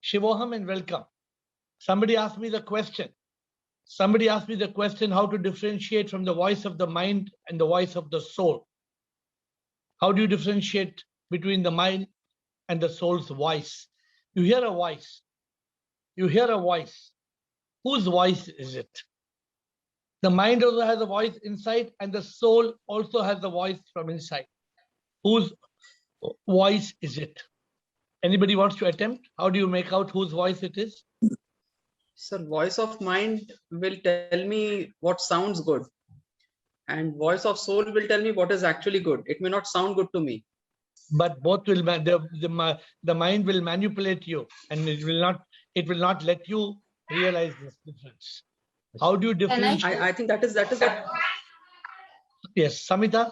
Shivoham and welcome. Somebody asked me the question. How to differentiate from the voice of the mind and the voice of the soul. How do you differentiate between the mind and the soul's voice? You hear a voice. Whose voice is it? The mind also has a voice inside, and the soul also has a voice from inside. Whose voice is it? Anybody wants to attempt? How do you make out whose voice it is? Sir, voice of mind will tell me what sounds good, and voice of soul will tell me what is actually good. It may not sound good to me, but both will the mind will manipulate you, and it will not let you realize this difference. How do you differentiate? I think that is Yes, Samita.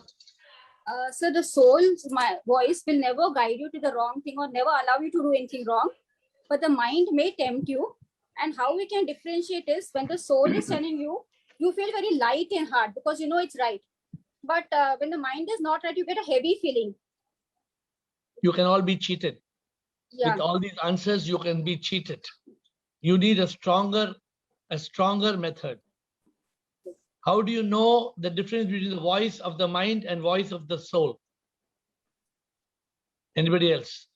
So the soul's voice will never guide you to the wrong thing or never allow you to do anything wrong, but the mind may tempt you. And how we can differentiate is when the soul is telling you, you feel very light in heart because you know it's right. But when the mind is not right, you get a heavy feeling. You can all be cheated. Yeah. With all these answers, you can be cheated. You need a stronger method. How do you know the difference between the voice of the mind and voice of the soul? Anybody else?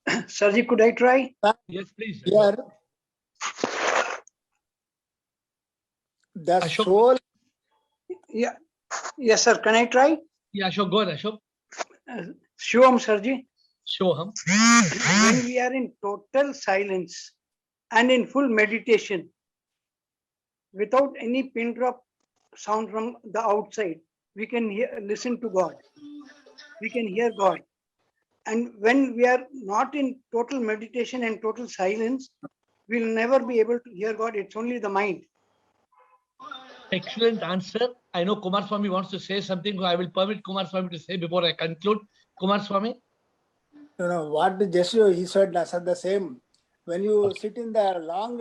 Sarji, could I try? Yes, please. Yeah. The Ashok. soul. Yeah. Yes, sir. Can I try? Yeah, Ashok, go ahead, Ashok. Shivam, Sarji. Shivam. When we are in total silence and in full meditation, without any pin drop sound from the outside, we can listen to God. We can hear God. And when we are not in total meditation and total silence, we'll never be able to hear God. It's only the mind. Excellent answer. I know Kumar Swami wants to say something. I will permit Kumar Swami to say before I conclude. Kumar Swami. No, what just he said, the same. When you sit in the long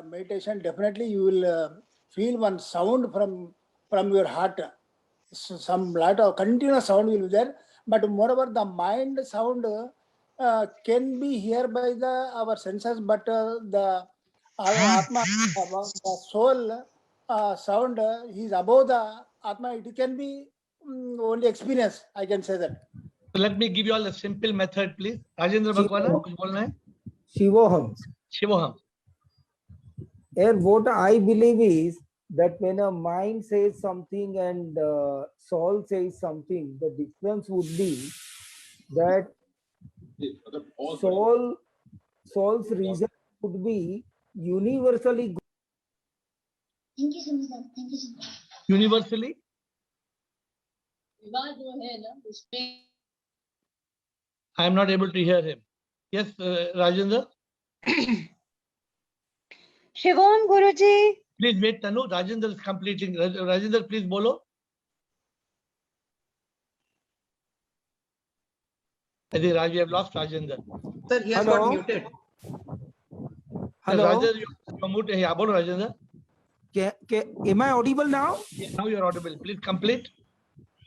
meditation, definitely you will feel one sound from your heart. Some lot of continuous sound will be there. But moreover, the mind sound can be heard by our senses, but the Atma, the soul sound is above the Atma. It can be only experience, I can say that. Let me give you all a simple method, please. Rajendra Bhagwana, कुछ बोलना है? Shivoham. And what I believe is that when a mind says something and soul says something, the difference would be that soul's reason would be universally good. Thank you so much. Thank you so much. Universally? I am not able to hear him. Yes, Rajendra. Shivam Guruji. Please wait, Tanu. Rajendra is completing. Rajendra, please bolo. I think Raj, we have lost Rajendra. Sir, he has got muted. Hello. Rajendra, you muted. Yeah, bolo, Rajendra. Am I audible now? Yes, now you are audible. Please complete.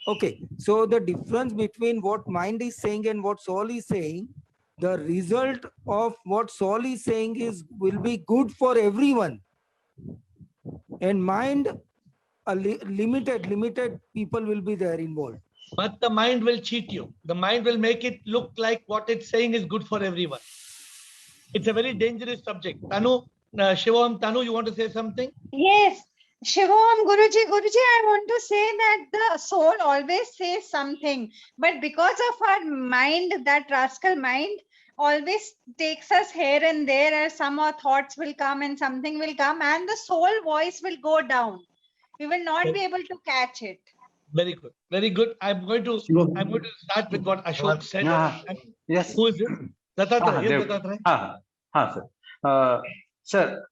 Okay. So the difference between what mind is saying and what soul is saying, the result of what soul is saying will be good for everyone. And mind, limited people will be there involved. But the mind will cheat you. The mind will make it look like what it's saying is good for everyone. It's a very dangerous subject. Tanu, Shivam, Tanu, you want to say something? Yes. Shivam Guruji, I want to say that the soul always says something, but because of our mind, that rascal mind always takes us here and there, as some thoughts will come and something will come, and the soul voice will go down. We will not be able to catch it. Very good, very good. I'm going to start with what Ashok said. Yes. Who is it? Dattatreya. Yes, Dattatreya. Sir. Sir,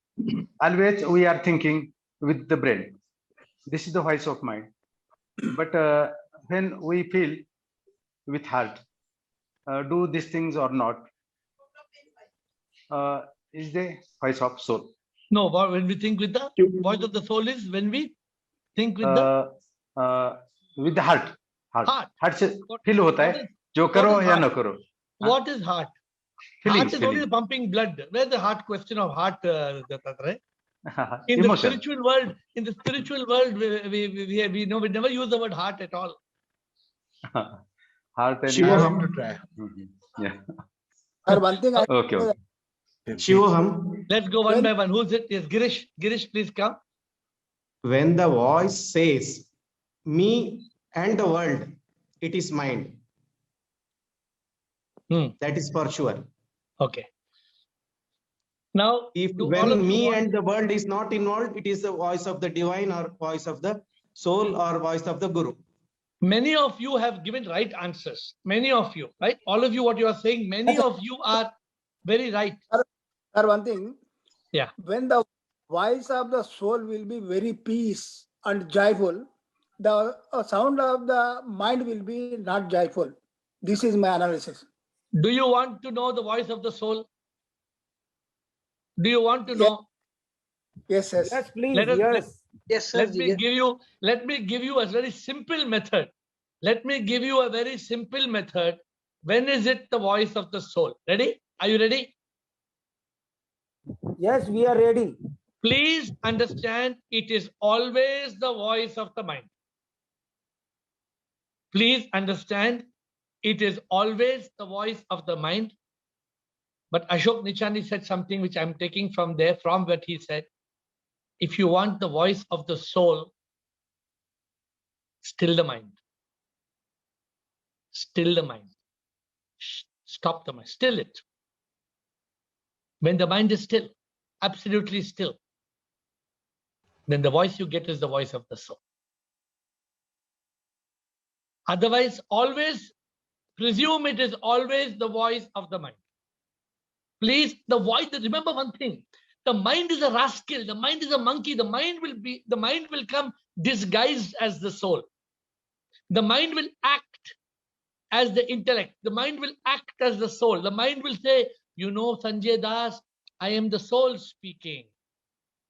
always we are thinking with the brain. This is the voice of mind. But when we feel with heart, do these things or not, is the voice of soul. No, but when we think with the voice of the soul is when we think with the heart. Heart से feel होता है जो करो या न करो. What is heart? Heart feelings, is only feelings. the pumping blood. Where's the heart question of heart? In the Emotion. spiritual world, we know we never use the word heart at all. Heart and Shivoham. Mhm. Yeah. Sir, one thing I Okay. Okay. Shivoham, Let's go one When- by one. Who's it? Yes, Girish. Girish, please come. when the voice says, me and the world, it is mind. That is for sure. Okay. Now, If do all when of you me want- and the world is not involved, it is the voice of the divine or voice of the soul or voice of the guru. many of you have given right answers. Many of you, right? All of you, what you are saying, many of you are very right. Sir, one thing. Yeah. When the voice of the soul will be very peace and joyful, the sound of the mind will be not joyful. This is my analysis. Do you want to know the voice of the soul? Do you want to Yeah. know? Yes, yes. Yes, please. Let us- Yes. Yes, sir. Let me give you a very simple method. Let me give you a very simple method. When is it the voice of the soul? Ready? Are you ready? Yes, we are ready. Please understand, it is always the voice of the mind. Please understand, it is always the voice of the mind. But Ashok Nichani said something which I'm taking from there, from what he said. If you want the voice of the soul, still the mind. Still the mind. Stop the mind. Still it. When the mind is still, absolutely still, then the voice you get is the voice of the soul. Otherwise, always presume it is always the voice of the mind. Please, the voice, remember one thing, the mind is a rascal, the mind is a monkey, the mind will come disguised as the soul. The mind will act as the intellect. The mind will act as the soul. The mind will say, you know, Sanjay Das, I am the soul speaking.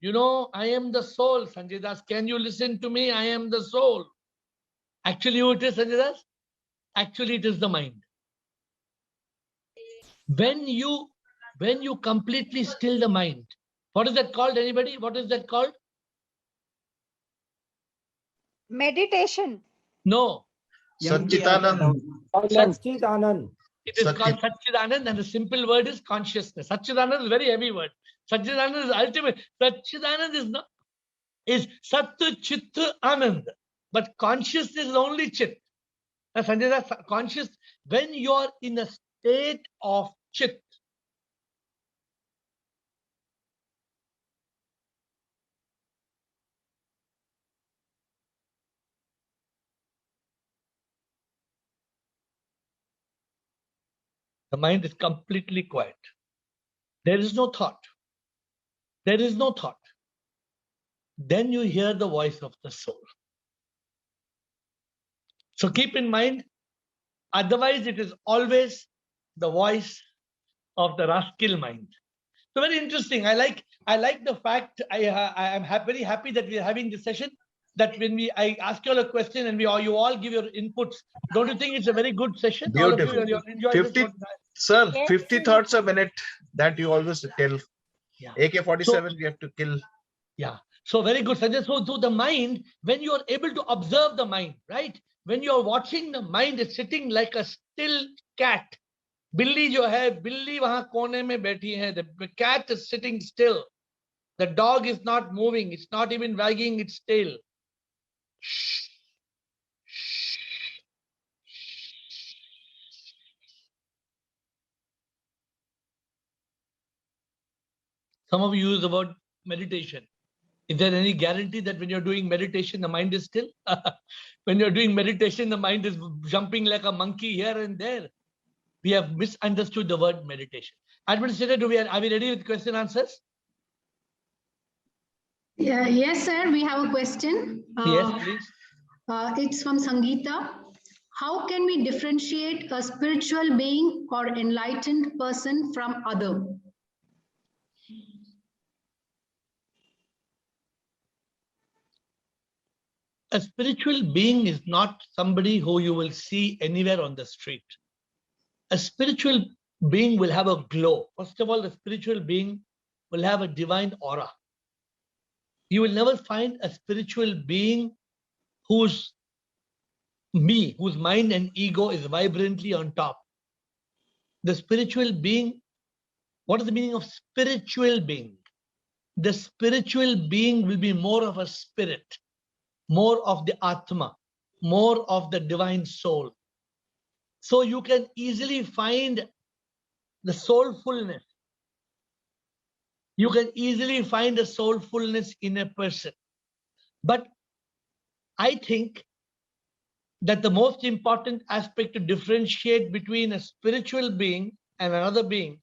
You know, I am the soul, Sanjay Das. Can you listen to me? I am the soul. Actually, who it is, Sanjay Das? Actually, it is the mind. When you completely still the mind, what is that called? Anybody? What is that called? Meditation. No. Satchitanand. Satchitanand. It is called Satchidanand, and the simple word is consciousness. Satchidanand is a very heavy word. Satchidanand is ultimate. Satchidanand is not, is Sat Chit Anand. But consciousness is only Chit. Now, Sanjay Das, conscious, when you are in a state of Chit, the mind is completely quiet. There is no thought. There is no thought. Then you hear the voice of the soul. So keep in mind, otherwise it is always the voice of the rascal mind. So very interesting. I like the fact, I am very happy that we are having this session, that when I ask you all a question and you all give your inputs. Don't you think it's a very good session? Beautiful. All of you enjoy 50 this? Sir, Yes, 50 sir. thoughts a minute that you always tell. Yeah. AK-47, we have to kill. Yeah. So very good, Sanjay. So the mind, when you are able to observe the mind, right? When you are watching the mind is sitting like a still cat. बिल्ली जो है, बिल्ली वहां कोने में बैठी है. The cat is sitting still. The dog is not moving. It's not even wagging its tail. Shh. Shh. Some of you use the word meditation. Is there any guarantee that when you're doing meditation, the mind is still? When you're doing meditation, the mind is jumping like a monkey here and there. We have misunderstood the word meditation. Administrator, are we ready with question answers? Yeah, yes, sir. We have a question. Yes, please. It's from Sangeeta. How can we differentiate a spiritual being or enlightened person from other? A spiritual being is not somebody who you will see anywhere on the street. A spiritual being will have a glow. First of all, the spiritual being will have a divine aura. You will never find a spiritual being whose mind and ego is vibrantly on top. The spiritual being, what is the meaning of spiritual being? The spiritual being will be more of a spirit, more of the Atma, more of the divine soul. So you can easily find the soulfulness. You can easily find a soulfulness in a person. But I think that the most important aspect to differentiate between a spiritual being and another being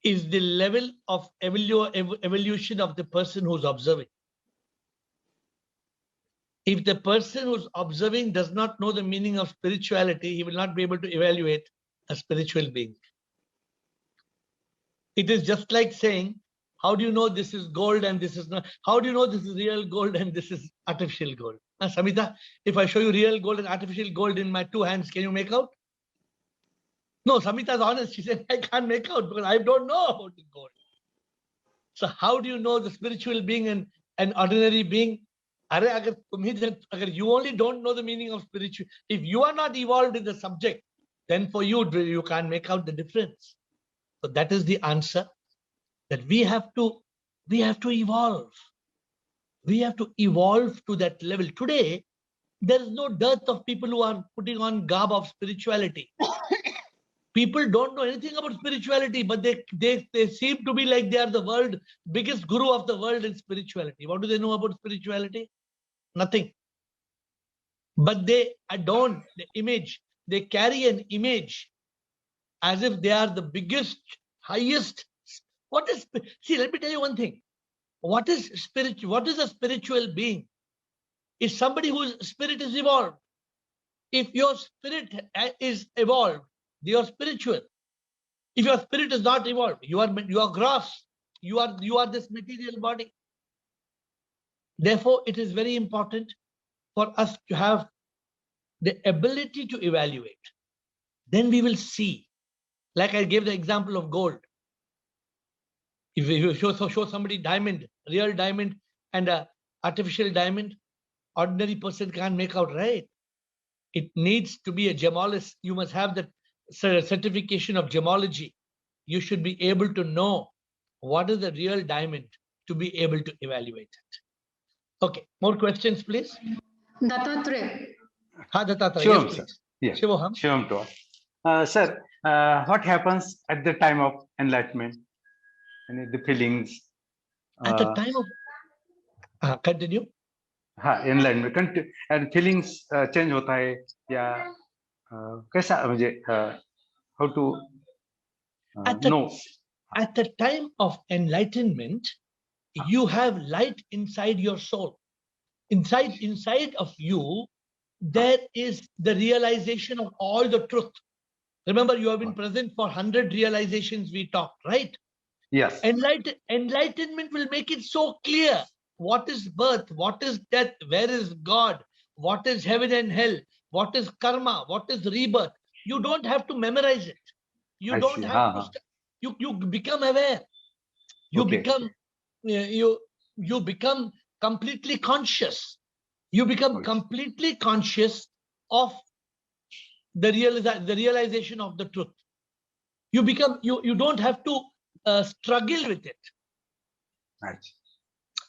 is the level of evolution of the person who's observing. If the person who's observing does not know the meaning of spirituality, he will not be able to evaluate a spiritual being. It is just like saying, how do you know this is gold and this is not? How do you know this is real gold and this is artificial gold? Samita, if I show you real gold and artificial gold in my two hands, can you make out? No, Samita is honest. She said, I can't make out because I don't know about the gold. So how do you know the spiritual being and an ordinary being? Agar you only don't know the meaning of spiritual, if you are not evolved in the subject, then for you, you can't make out the difference. So that is the answer, that we have to evolve. We have to evolve to that level. Today, there is no dearth of people who are putting on garb of spirituality. People don't know anything about spirituality, but they seem to be like they are the world biggest guru of the world in spirituality. What do they know about spirituality? Nothing. But they adorn the image. They carry an image as if they are the biggest, highest. See, let me tell you one thing. What is spiritual? What is a spiritual being? Is somebody whose spirit is evolved. If your spirit is evolved, you are spiritual. If your spirit is not evolved, you are gross. You are this material body. Therefore, it is very important for us to have the ability to evaluate. Then we will see. Like I gave the example of gold. If you show somebody diamond, real diamond, and a artificial diamond, ordinary person can't make out, right? It needs to be a gemologist. You must have the certification of gemology. You should be able to know what is the real diamond to be able to evaluate it. Okay, more questions, please. Dattatreya. Dattatreya. Shivam, Yes, sir. please. Yes. Shivam. Shivam to all. Sir, what happens at the time of enlightenment? And the feelings. At the time of continue. Enlightenment and feelings change होता है या कैसा मुझे how to know? At the time of enlightenment, you have light inside your soul. Inside of you, there is the realization of all the truth. Remember, you have been present for 100 realizations we talked, right? Yes. Enlightenment will make it so clear. What is birth? What is death? Where is God? What is heaven and hell? What is karma? What is rebirth? You don't have to memorize it. You don't have to. You become aware. You become you become completely conscious. You become completely conscious of the realization of the truth. You become you don't have to struggle with it. Right.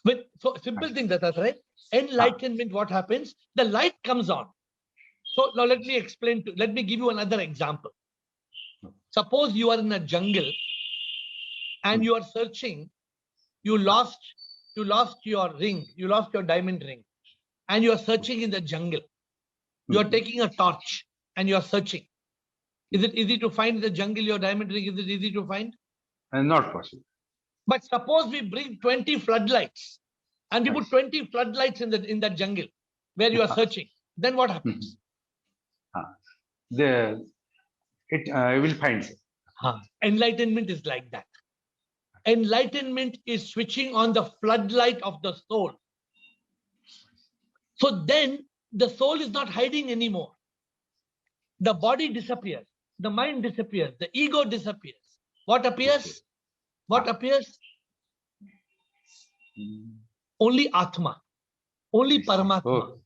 With so simple thing, that's right. Enlightenment, what happens? The light comes on. So now let me give you another example. Suppose you are in a jungle and you are searching, you lost your ring, you lost your diamond ring, and you are searching in the jungle. You are taking a torch and you are searching. Is it easy to find in the jungle your diamond ring? Is it easy to find? Not possible. But suppose we bring 20 floodlights and we put 20 floodlights in that jungle where you are searching. Then what happens? It will find. Enlightenment is like that. Enlightenment is switching on the floodlight of the soul. So then the soul is not hiding anymore. the body disappears, the mind disappears, the ego disappears. What appears? Okay. What appears? Only Atma, only Paramatma. Oh,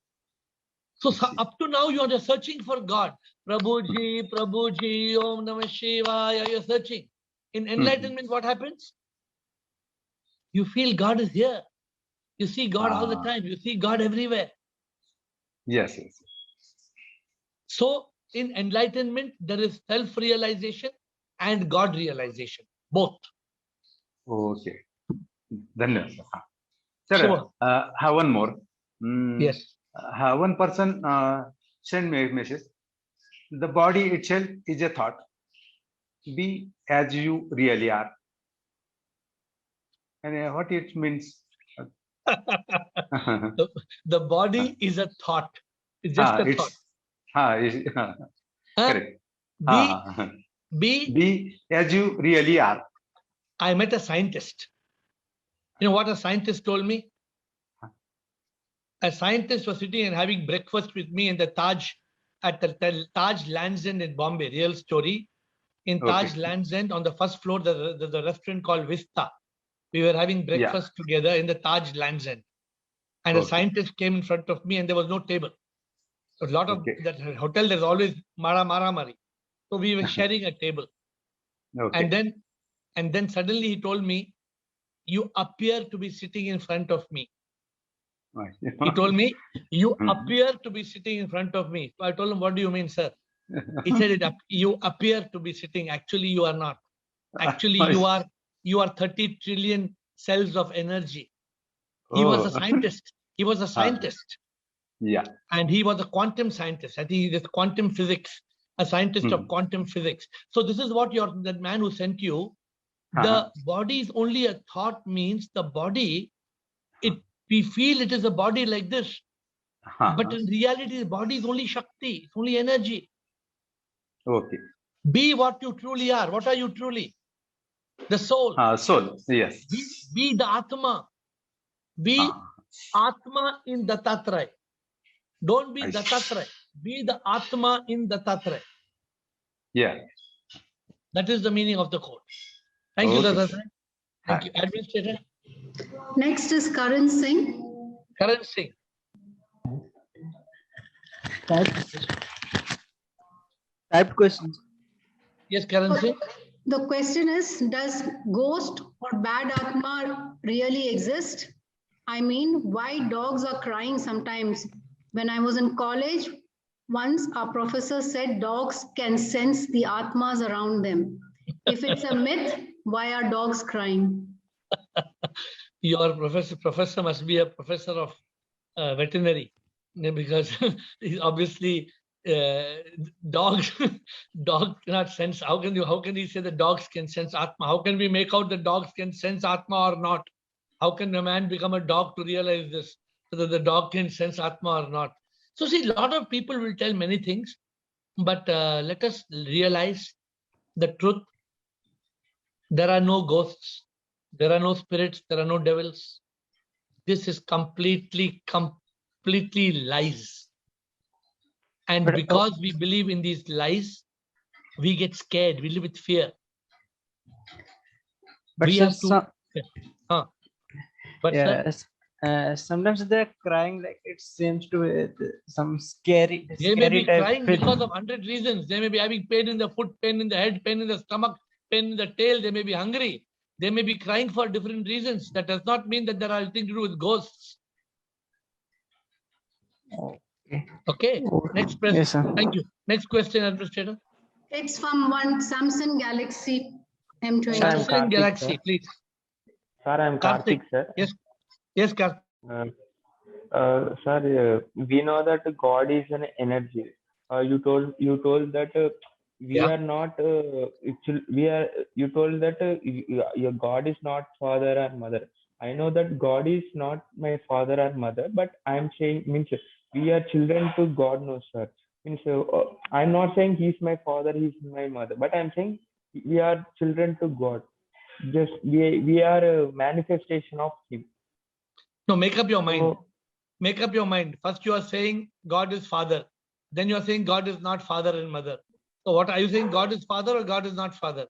So, I see. up to now, you are just searching for God. Prabhuji, Prabhuji, Om Namah Shivaya, you're searching. In enlightenment, what happens? You feel God is here. You see God all the time. You see God everywhere. Yes, yes. So, in enlightenment, there is self-realization and God realization, both. Okay. Dhanyavad, sir. Sir, Sure. have one more. Yes. One person sent me a message. The body itself is a thought. Be as you really are. And what it means? The body is a thought. It's just a thought. Correct. Be as you really are. I met a scientist. You know what a scientist told me? A scientist was sitting and having breakfast with me in the Taj, at the Taj Land's End in Bombay. Real story. In Taj Okay. Land's End, on the first floor, there's a restaurant called Vista. We were having breakfast together in the Taj Land's End. And a Okay. scientist came in front of me and there was no table. A lot of Okay. that hotel, there's always mari. So we were sharing a table. Okay. And then suddenly he told me, you appear to be sitting in front of me. He told me, you appear to be sitting in front of me. So I told him, what do you mean, sir? He said, you appear to be sitting. Actually, you are not. Actually, you are 30 trillion cells of energy. He was a scientist. He was a scientist. Yeah. And he was a quantum scientist. I think he did quantum physics, a scientist of quantum physics. So this is what that man who sent you, the body is only a thought, means the body, we feel it is a body like this. But in reality, the body is only Shakti, it's only energy. Okay. Be what you truly are. What are you truly? The soul. Soul. Yes. Be the Atma. Be Atma in Dattatray. Don't be Dattatray. Be the Atma in Dattatray. Yeah. That is the meaning of the quote. Thank you, Okay, Dada. sir. Thank you. Administrator. Next is Karan Singh. Karan Singh. Typed questions. Yes, Karan Singh. The question is, does ghost or bad Atma really exist? I mean, why dogs are crying sometimes? When I was in college, once our professor said dogs can sense the Atmas around them. If it's a myth, why are dogs crying? Your professor must be a professor of veterinary, because he's obviously dog cannot sense. How can he say the dogs can sense Atma? How can we make out the dogs can sense Atma or not? How can a man become a dog to realize this, whether the dog can sense Atma or not? So see, a lot of people will tell many things, but let us realize the truth. There are no ghosts. There are no spirits. There are no devils. This is completely lies. And because we believe in these lies, we get scared. We live with fear. But we sir, have to. But yes, sometimes they're crying like it seems to be some scary. They may be type crying feeling. because of 100 reasons. They may be having pain in the foot, pain in the head, pain in the stomach, pain in the tail. They may be hungry. They may be crying for different reasons. That does not mean that there are anything to do with ghosts. Okay. Next question. Yes, sir. Thank you. Next question, Administrator. It's from one Samsung Galaxy M20. Samsung Galaxy, please. Sir, I'm Karthik, sir. Yes. Yes, Karthik. Sir, we know that God is an energy. You told that we are not. You told that your God is not father or mother. I know that God is not my father or mother, but I'm saying means we are children to God, no sir. Means I'm not saying He's my father, He's my mother, but I'm saying we are children to God. Just we are a manifestation of Him. No, make up your mind. Make up your mind. First, you are saying God is Father. then you're saying God is not father and mother. So what are you saying? God is father or God is not father?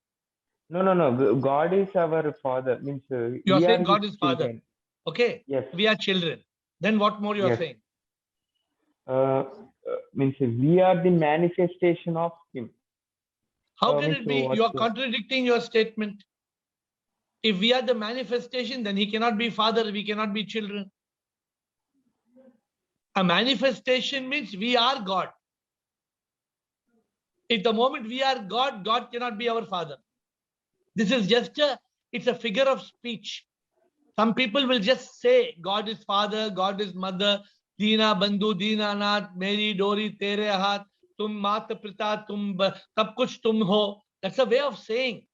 No. God is our father. Means You're we are saying God his is father. children. Okay. Yes. We are children. Then what more you're Yes. saying? Means we are the manifestation of him. How can means it be? what, You are contradicting your statement. If we are the manifestation, then he cannot be father, we cannot be children. A manifestation means we are God. If the moment we are God, God cannot be our father. This is just it's a figure of speech. Some people will just say God is father, God is mother, Deena Bandhu, Deena Nath, Mary, Dori, Tere Haath, Tum Mata Pita, Tum Sab Kuch Tum Ho. That's a way of saying.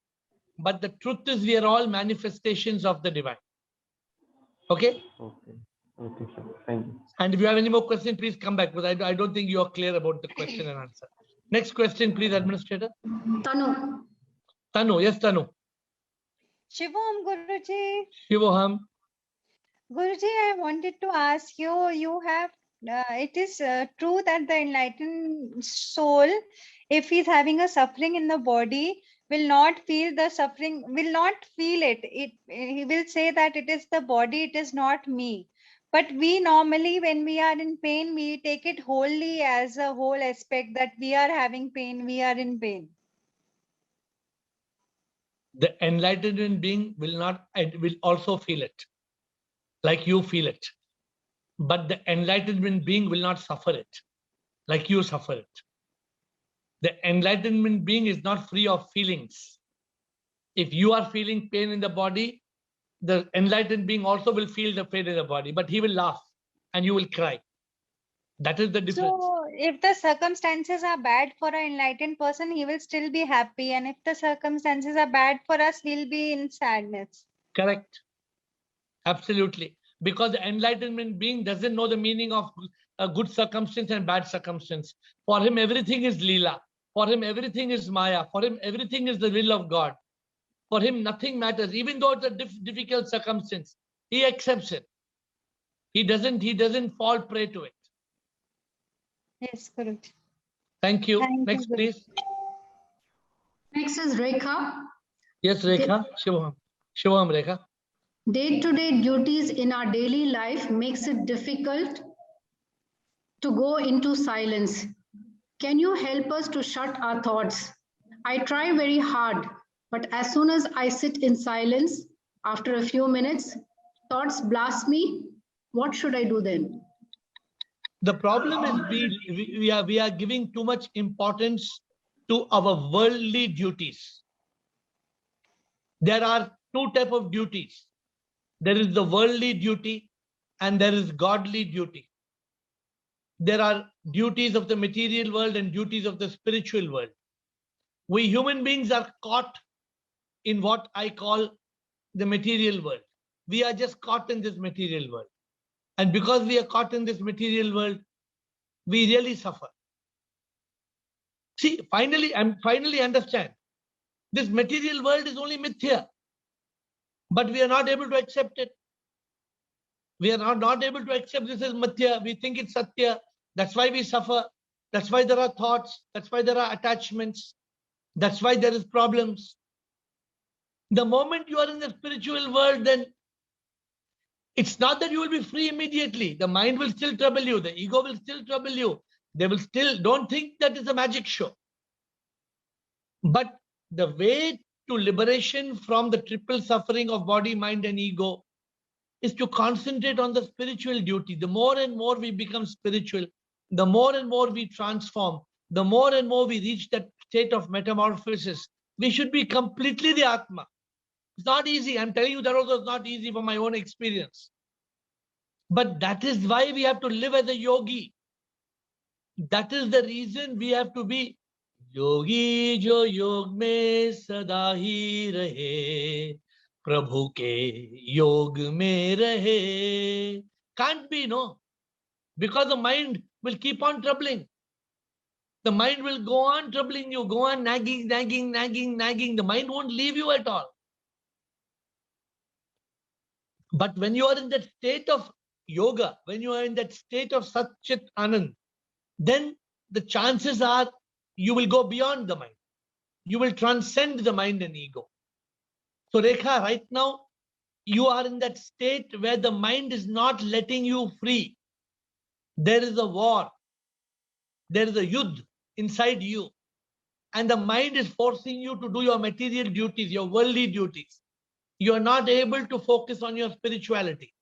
But the truth is we are all manifestations of the divine. Okay? Okay. Okay, sir. Thank you. And if you have any more questions, please come back, because I don't think you are clear about the question and answer. Next question, please, Administrator. Tanu. Tanu, yes, Tanu. Shivam, Guruji. Shivoham. Guruji, I wanted to ask you, it is true that the enlightened soul, if he's having a suffering in the body, will not feel the suffering, will not feel it. He will say that it is the body, it is not me. But we normally, when we are in pain, we take it wholly as a whole aspect that we are having pain, we are in pain. The enlightened being will also feel it, like you feel it. But the enlightenment being will not suffer it, like you suffer it. The enlightenment being is not free of feelings. If you are feeling pain in the body, the enlightened being also will feel the pain in the body, but he will laugh and you will cry. That is the difference. So if the circumstances are bad for an enlightened person, he will still be happy. And if the circumstances are bad for us, we'll be in sadness. Correct. Absolutely. Because the enlightenment being doesn't know the meaning of a good circumstance and bad circumstance. For him, everything is Leela. For him, everything is Maya. For him, everything is the will of God. For him, nothing matters. Even though it's a difficult circumstance, he accepts it. He doesn't fall prey to it. Yes, Guruji. Thank you. Thank Next, you, please. Next is Rekha. Yes, Rekha. Shivam. Shivam, Rekha. Day-to-day duties in our daily life makes it difficult to go into silence. Can you help us to shut our thoughts? I try very hard, but as soon as I sit in silence, after a few minutes, thoughts blast me. What should I do then? The problem is we are giving too much importance to our worldly duties. There are two types of duties. There is the worldly duty and there is godly duty. There are duties of the material world and duties of the spiritual world. We human beings are caught in what I call the material world. We are just caught in this material world. And because we are caught in this material world, we really suffer. See, finally understand. This material world is only mithya. But we are not able to accept it. We are not able to accept this as mithya. We think it's satya. That's why we suffer. That's why there are thoughts. That's why there are attachments. That's why there is problems. The moment you are in the spiritual world, then it's not that you will be free immediately. The mind will still trouble you. The ego will still trouble you. They will still, don't think that it's a magic show. But the way to liberation from the triple suffering of body, mind, and ego is to concentrate on the spiritual duty. The more and more we become spiritual, the more and more we transform, the more and more we reach that state of metamorphosis. We should be completely the Atma. It's not easy. I'm telling you that also is not easy from my own experience. But that is why we have to live as a yogi. That is the reason we have to be yogi jo yog mein sada hi rahe, prabhu ke yog mein rahe. Can't be, no. Because the mind will keep on troubling. The mind will go on troubling you, go on nagging. The mind won't leave you at all. But when you are in that state of yoga, when you are in that state of Sat Chit Anand, then the chances are you will go beyond the mind. You will transcend the mind and ego. So Rekha, right now, you are in that state where the mind is not letting you free. There is a war. There is a yudh inside you. And the mind is forcing you to do your material duties, your worldly duties. You are not able to focus on your spirituality.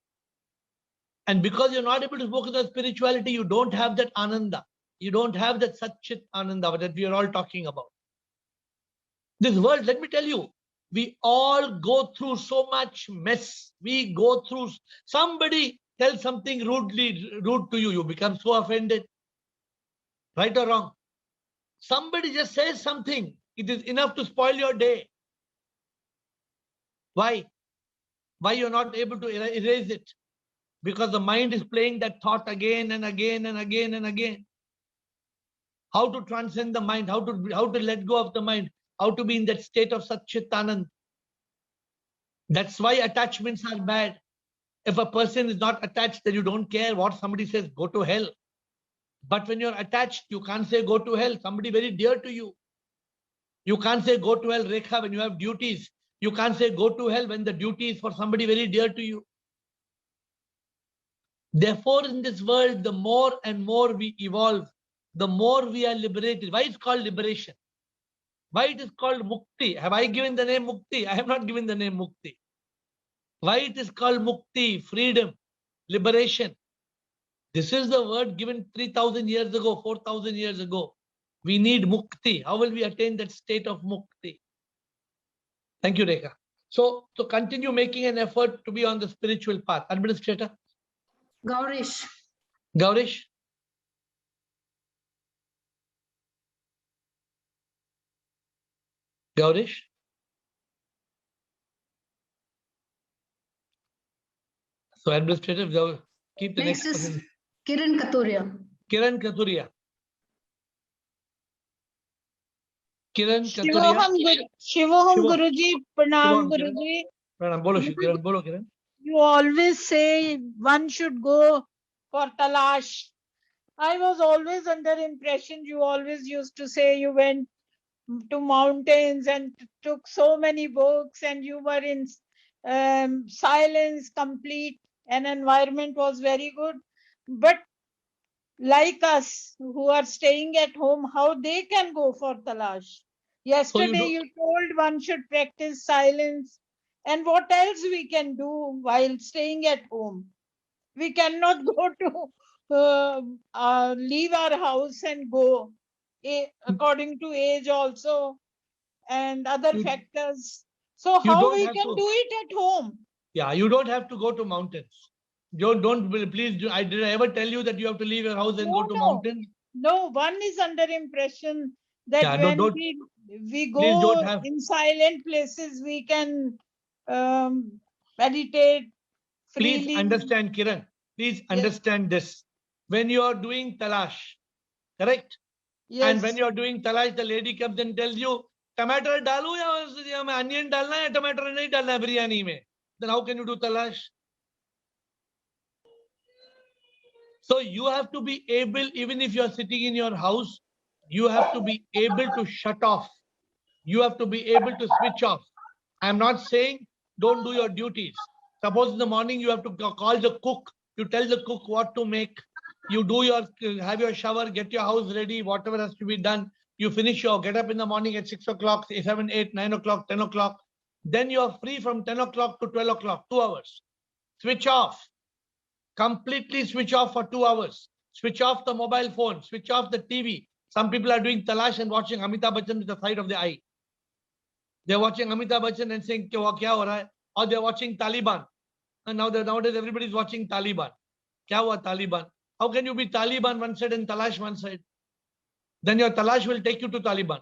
And because you're not able to focus on spirituality, you don't have that ananda. You don't have that Satchit Ananda that we are all talking about. This world, let me tell you, we all go through so much mess. We go through, somebody tells something rude to you, you become so offended. Right or wrong? Somebody just says something, it is enough to spoil your day. Why? Why you're not able to erase it? Because the mind is playing that thought again and again and again and again. How to transcend the mind, how to let go of the mind, how to be in that state of Satchitanand. That's why attachments are bad. If a person is not attached, then you don't care what somebody says, go to hell. But when you're attached, you can't say go to hell, somebody very dear to you. You can't say go to hell, Rekha, when you have duties. You can't say go to hell when the duty is for somebody very dear to you. Therefore, in this world, the more and more we evolve, the more we are liberated. Why it's called liberation? Why it is called mukti? Have I given the name mukti? I have not given the name mukti. Why it is called mukti, freedom, liberation? This is the word given 3,000 years ago, 4,000 years ago. We need mukti. How will we attain that state of mukti? Thank you, Rekha. So continue making an effort to be on the spiritual path. Administrator? Gaurish. Gaurish? Gaurish? So administrative, keep the next Next is person. Kiran Katuria. Kiran Katuria. Kiran Shivoham Katuria. Guruji, Pranam Shivoham, Kiran. Guruji. Pranam, bolo Kiran, bolo Kiran. You always say one should go for talash. I was always under impression you always used to say you went to mountains and took so many books and you were in silence complete and environment was very good. But like us who are staying at home, how they can go for talash? Yesterday you told one should practice silence. And what else we can do while staying at home? We cannot go to leave our house and go according to age also and other factors. So how we can do it at home? Yeah, you don't have to go to mountains. Please, did I ever tell you that you have to leave your house and go to mountains? No, one is under impression that Yeah, when we go in silent places, we can meditate freely. Please understand, Kiran. Please understand this. When you are doing talash, correct? Yes. And when you are doing talash, the lady comes and tells you, tomato dalu ya onion dalna hai, tomato nahi dalna hai biryani mein. Then how can you do talash? So you have to be able, even if you are sitting in your house, you have to be able to shut off. You have to be able to switch off. I'm not saying don't do your duties. Suppose in the morning you have to call the cook. You tell the cook what to make. You have your shower, get your house ready, whatever has to be done. You finish get up in the morning at 6 o'clock, 7, 8, 9 o'clock, 10 o'clock. Then you are free from 10 o'clock to 12 o'clock, 2 hours. Switch off. Completely switch off for 2 hours. Switch off the mobile phone. Switch off the TV. Some people are doing talash and watching Amitabh Bachchan with the side of the eye. They're watching Amitabh Bachchan and saying, kya ho raha hai? Or they're watching Taliban. And nowadays everybody's watching Taliban. Kya hua Taliban? How can you be Taliban one side and talash one side? Then your talash will take you to Taliban.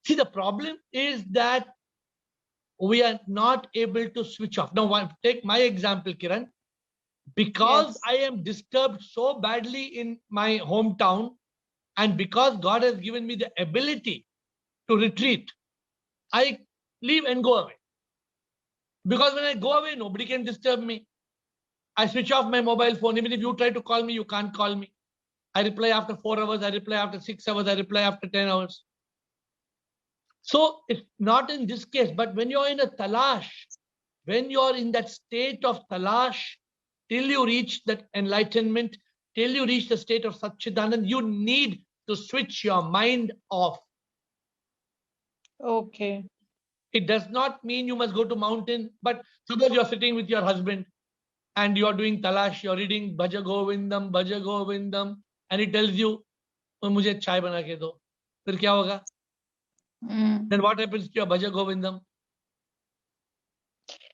See, the problem is that we are not able to switch off. Now, take my example, Kiran. Because I am disturbed so badly in my hometown, and because God has given me the ability to retreat, I leave and go away. Because when I go away, nobody can disturb me. I switch off my mobile phone. Even if you try to call me, you can't call me. I reply after 4 hours, I reply after 6 hours, I reply after 10 hours. So it's not in this case, but when you're in a talash, when you're in that state of talash, till you reach that enlightenment, till you reach the state of Satchidanand, you need to switch your mind off. Okay. It does not mean you must go to mountain, but suppose you're sitting with your husband and you're doing talash, you're reading Bhaja Govindam, and he tells you, "Mujhe chai bana ke do." Fir kya hoga? Then what happens to your Bhaja Govindam?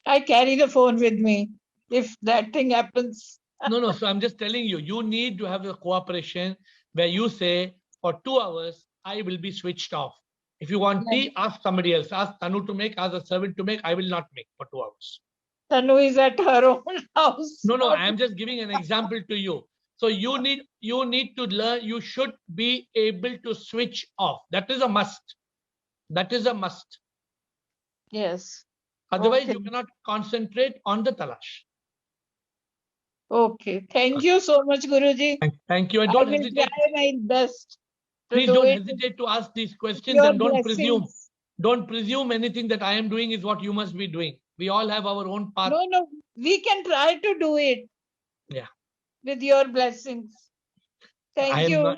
I carry the phone with me if that thing happens. No. So I'm just telling you, you need to have a cooperation where you say, for 2 hours, I will be switched off. If you want tea, ask somebody else. Ask Tanu to make, ask a servant to make. I will not make for 2 hours. Tanu is at her own house. No, I'm just giving an example to you. So you need to learn, you should be able to switch off. That is a must. That is a must. Yes. Otherwise, Okay. you cannot concentrate on the talash. Okay. Thank you so much, Guruji. Thank you. And I don't will hesitate. try my best to Please do don't it. hesitate to ask these questions Your and don't presume. blessings. Don't presume anything that I am doing is what you must be doing. We all have our own path. No. We can try to do it. Yeah. With your blessings. Thank you.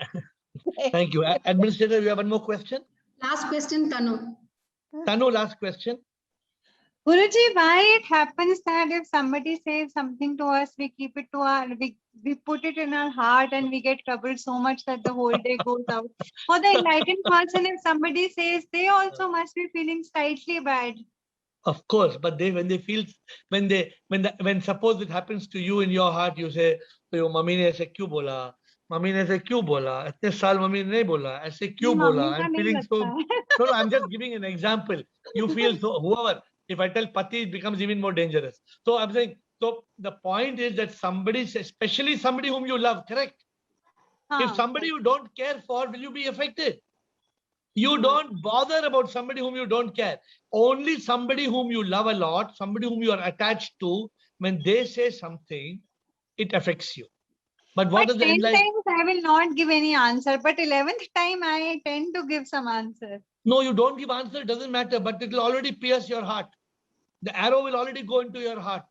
Thank you. Administrator, you have one more question? Last question, Tanu. Tanu, last question. Guruji, why it happens that if somebody says something to us, we keep it to we put it in our heart and we get troubled so much that the whole day goes out. For the enlightened person, if somebody says, they also must be feeling slightly bad. Of course, but when suppose it happens to you in your heart, you say, "Yo, mummy ne aise kyun bola? Mummy ne aise kyun bola? Itne saal mummy ne nahi bola. Aise kyun bola?" I'm feeling so. No, I'm just giving an example. You feel so. Whoever. If I tell Pati, it becomes even more dangerous. So I'm saying. So the point is that somebody, especially somebody whom you love, correct? If somebody you don't care for, will you be affected? You don't bother about somebody whom you don't care. Only somebody whom you love a lot, somebody whom you are attached to, when they say something, it affects you. But what But is the 10 enlightenment? times I will not give any answer, but 11th time I tend to give some answer. No, you don't give answer, it doesn't matter, but it will already pierce your heart. The arrow will already go into your heart.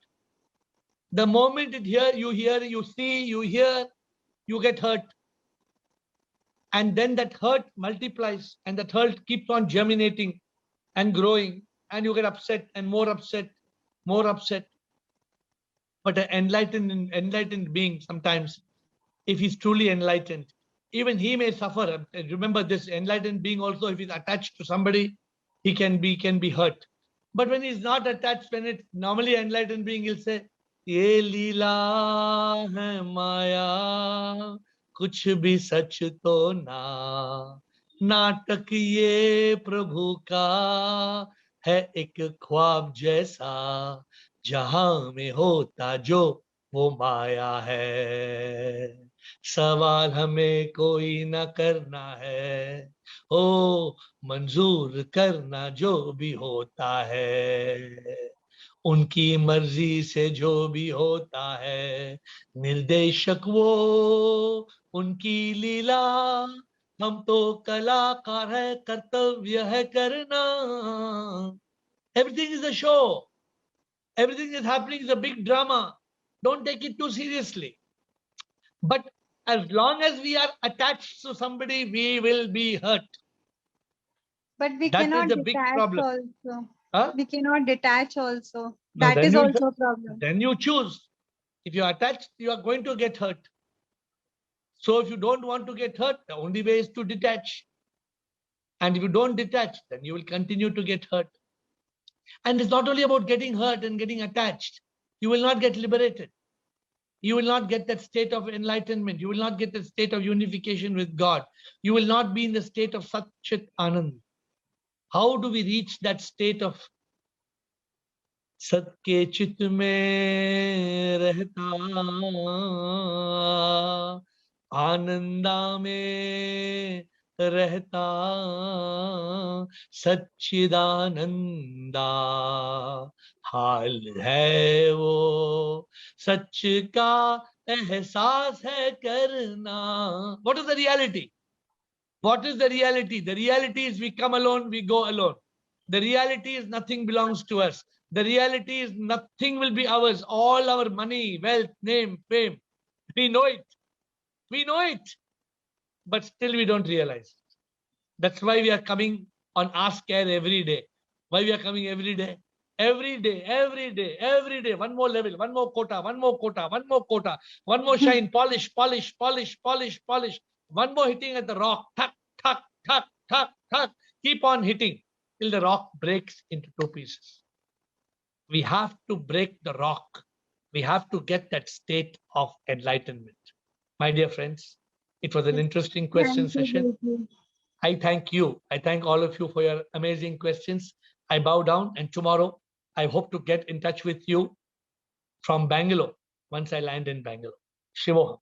The moment you see, you hear, you get hurt. And then that hurt multiplies and that hurt keeps on germinating and growing, and you get upset and more upset, more upset. But an enlightened being, sometimes, if he's truly enlightened, even he may suffer. Remember this, enlightened being also, if he's attached to somebody, he can be hurt. But when he's not attached, when it's normally enlightened being, he'll say, "Ye leela hai maya, kuch bhi sach to na, नाटक ये प्रभु का है एक ख्वाब जैसा, जहां में होता जो वो माया है, सवाल हमें कोई न करना है, ओ मंजूर करना जो भी होता है, उनकी मर्जी से जो भी होता है, निर्देशक वो उनकी लीला, हम तो कलाकार है, कर्तव्य है करना." Everything is a show. Everything is happening is a big drama. Don't take it too seriously. But as long as we are attached to somebody, we will be hurt. But we That cannot is the big detach problem. also. Huh? We cannot detach also. No, That then is you also a problem. Then you choose. If you are attached, you are going to get hurt. So if you don't want to get hurt, the only way is to detach. And if you don't detach, then you will continue to get hurt. And it's not only about getting hurt and getting attached. You will not get liberated. You will not get that state of enlightenment. You will not get the state of unification with God. You will not be in the state of Sat Chit Anand. How do we reach that state of Sat ke chit mein rehta, Ananda mein रहता, सच्चिदानंदा हाल है वो, सच का एहसास है करना. What is the reality? What is the reality? The reality is we come alone, we go alone. The reality is nothing belongs to us. The reality is nothing will be ours. All our money, wealth, name, fame. We know it. We know it. But still we don't realize. That's why we are coming on Ask Care every day. Why we are coming every day? Every day, every day, every day. One more level, one more quota, one more quota, one more quota, one more shine, polish, polish, polish, polish, polish. One more hitting at the rock. Tuck, tuck, tuck, tuck, tuck. Keep on hitting till the rock breaks into two pieces. We have to break the rock. We have to get that state of enlightenment. My dear friends, it was an interesting question session. I thank you. I thank all of you for your amazing questions. I bow down, and tomorrow I hope to get in touch with you from Bangalore once I land in Bangalore. Shivoham.